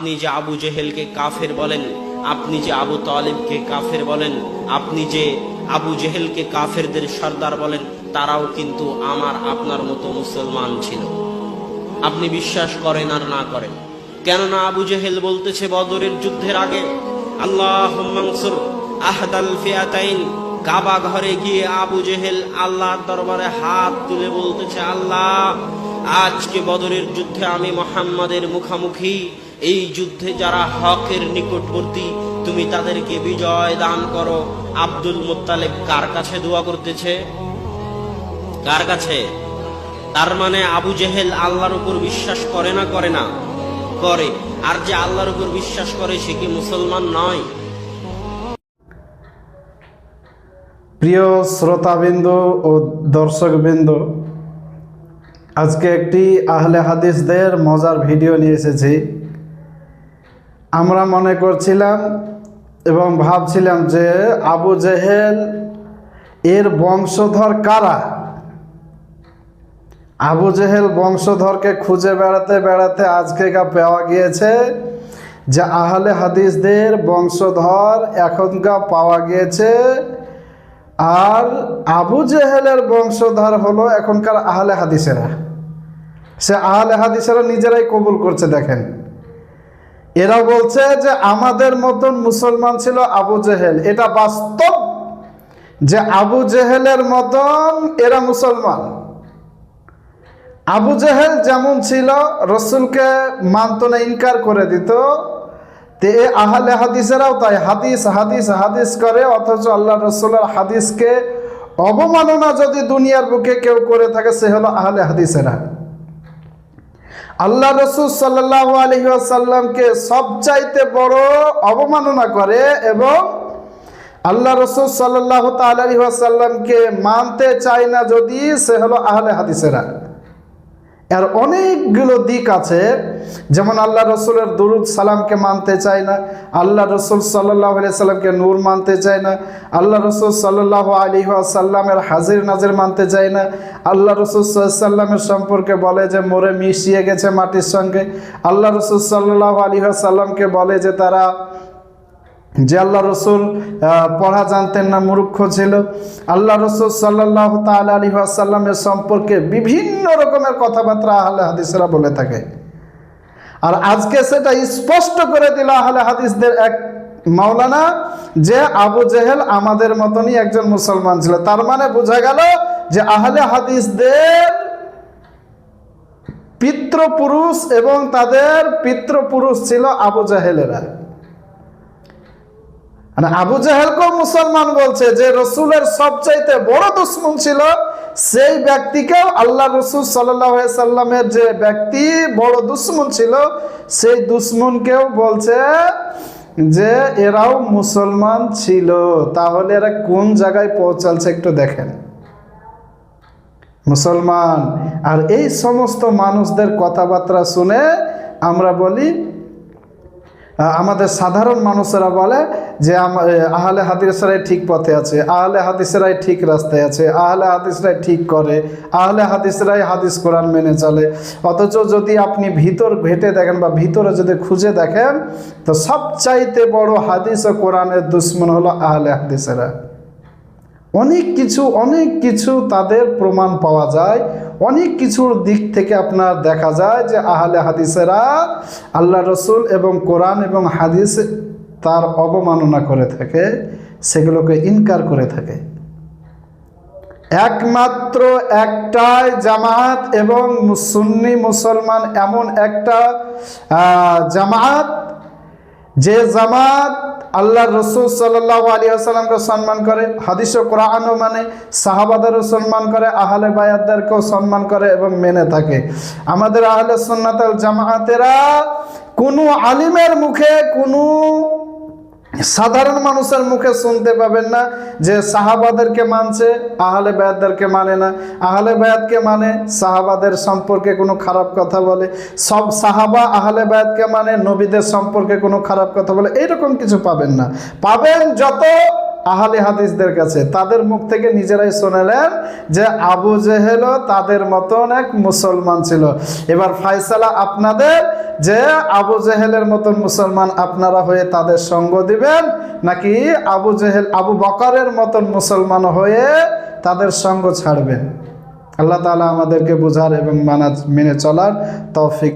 আপনি যে আবু জেহেলকে কাফের বলেন, আপনি যে আবু তালিবকে কাফের বলেন, আপনি যে আবু জেহেলকে কাফেরদের সর্দার বলেন, তারাও কিন্তু আমার আপনার মতো মুসলমান ছিল। আপনি বিশ্বাস করেন আর না করেন, কেননা আবু জেহেল বলতেছে বদরের যুদ্ধের আগে, আল্লাহুম্মা আনসুর আহদাল ফিয়াতাইন। কাবা ঘরে গিয়ে আবু জেহেল আল্লাহর দরবারে হাত তুলে বলতেছে, আল্লাহ, আজকে বদরের যুদ্ধে আমি মুহাম্মাদের মুখামুখি, এই যুদ্ধে যারা হকের নিকটবর্তী তুমি তাদেরকে বিজয় দান করো। আব্দুল মুত্তালিব কার কাছে দোয়া করতেছে? কার কাছে? তার মানে আবু জেহেল আল্লাহর উপর বিশ্বাস করে না করে না? করে। আর যে আল্লাহর উপর বিশ্বাস করে সে কি মুসলমান নয়? প্রিয় শ্রোতাবৃন্দ ও দর্শকবৃন্দ, আজকে একটি আহলে হাদিসদের মজার ভিডিও নিয়ে এসেছি। আমরা মনে করছিলাম এবং ভাবছিলাম যে আবু জেহেল এর বংশধর কারা। আবু জেহেল বংশধরকে খুঁজে বেড়াতে বেড়াতে আজকে পাওয়া গিয়েছে যে আহলে হাদিসদের বংশধর এখনকার পাওয়া গিয়েছে, আর আবু জেহেলের বংশধর হলো এখনকার আহলে হাদিসেরা। সে আহলে হাদিসেরা নিজেরাই কবুল করছে। দেখেন, এরা বলছে যে আমাদের মতন মুসলমান ছিল আবু জেহেল। এটা বাস্তব যে আবু জেহেলের মতন এরা মুসলমান। আবু জেহেল যেমন ছিল, রসুলকে মানত না, ইনকার করে দিত, তে আহলে হাদিসেরাও তাই হাদিস হাদিস হাদিস করে, অথচ আল্লাহ রসুলের হাদিসকে অবমাননা যদি দুনিয়ার বুকে কেউ করে থাকে সে হলো আহলে হাদিসেরা। আল্লাহ রসুল সাল্লাল্লাহু আলাইহি ওয়াসাল্লামকে সবচাইতে বড় অবমাননা করে এবং আল্লাহ রসুল সাল্লাল্লাহু তাআলা আলাইহি ওয়াসাল্লামকে মানতে চায় না যদি, সে হলো আহলে হাদিসেরা। এর অনেকগুলো দিক আছে, যেমন আল্লাহ রসুলের দুরুদ সালামকে মানতে চায় না, আল্লাহ রসুল সাল্লাল্লাহু আলাইহি সাল্লামকে নূর মানতে চায় না, আল্লাহ রসুল সাল্লাল্লাহু আলাইহি ওয়াসাল্লামের হাজির নাজির মানতে চায় না, আল্লাহ রসুল সাল্লাল্লাহু আলাইহি সাল্লামের সম্পর্কে বলে যে মরে মিশিয়ে গেছে মাটির সঙ্গে, আল্লাহ রসুল সাল্লাল্লাহু আলাইহি ওয়াসাল্লামকে বলে যে তারা যে আল্লাহ রসুল পড়া জানতেন না, মূর্খ ছিল। আল্লাহ রসুল সাল্লাল্লাহু তাআলা আলাইহি ওয়াসাল্লামের সম্পর্কে বিভিন্ন রকমের কথাবার্তা আহলে হাদিসরা বলে থাকে। আর আজকে সেটা স্পষ্ট করে দিল আহলে হাদিসদের এক মাওলানা যে আবু জেহেল আমাদের মতনই একজন মুসলমান ছিল। তার মানে বোঝা গেল যে আহলে হাদিসদের পিতৃপুরুষ এবং তাদের পিতৃপুরুষ ছিল আবু জেহেলেরা। আবু জেহেলকেও মুসলমান বলছে, যে রসুলের সবচাইতে বড় দুশমন ছিল সেই ব্যক্তিকেও আল্লাহ রসুল সাল্লাল্লাহু আলাইহি সাল্লামের যে ব্যক্তি বড় দুশমন ছিল সেই দুশমনকেও বলছে যে এরাও মুসলমান ছিল। তাহলে এরা কোন জায়গায় পৌঁছালছে একটু দেখেন। মুসলমান। আর এই সমস্ত মানুষদের কথাবার্তা শুনে আমরা বলি, আমাদের সাধারণ মানুষেরা বলে যে আহলে হাদিসরাই ঠিক পথে আছে, আহলে হাদিসরাই ঠিক রাস্তায় আছে, আহলে হাদিসরাই ঠিক করে, আহলে হাদিসরাই হাদিস কোরআন মেনে চলে। অথচ যদি আপনি ভিতর ঘেটে দেখেন বা ভিতরে যদি খুঁজে দেখেন, তো সবচাইতে বড় হাদিস ও কোরআনের দুশমন হলো আহলে হাদিসেরা। অনেক কিছু তাদের প্রমাণ পাওয়া যায়, অনেক কিছুর দিক থেকে আপনার দেখা যায় যে আহলে হাদিসেরা আল্লাহ রসুল এবং কোরআন এবং হাদিস তার অবমাননা করে থাকে, সেগুলোকে ইনকার করে থাকে। একমাত্র একটাই জামাত এবং সুন্নি মুসলমান এমন একটা জামাত, যে জামাত আল্লাহ রসুল সাল্লাল্লাহু আলাইহি ওয়াসাল্লামকে সম্মান করে, হাদিস ও কোরআনও মানে, সাহাবাদেরও সম্মান করে, আহলে বায়াতদেরকেও সম্মান করে এবং মেনে থাকে। আমাদের আহলে সুন্নাত ওয়াল জামাতেরা কোনো আলিমের মুখে, কোনো সাধারণ মানুষের মুখে শুনতে পাবেন না যে সাহাবাদেরকে মানছে, আহলে বায়াতদেরকে মানে না, আহলে বায়াতকে মানে, সাহাবাদের সম্পর্কে কোনো খারাপ কথা বলে, সব সাহাবা আহলে বায়াতকে মানে, নবীদের সম্পর্কে কোনো খারাপ কথা বলে, এইরকম কিছু পাবেন না। পাবেন যত আহলে হাদিসদের কাছে, তাদের মুখ থেকে নিজেরাই শুনলেন যে আবু জেহেলও তাদের মতন এক মুসলমান ছিল। এবার ফায়সালা আপনাদের, যে আবু জেহেলের মতন মুসলমান আপনারা হয়ে তাদের সঙ্গ দিবেন, নাকি আবু বকরের মতন মুসলমান হয়ে তাদের সঙ্গ ছাড়বেন। আল্লাহ তাআলা আমাদেরকে বুঝার এবং মেনে চলার তৌফিক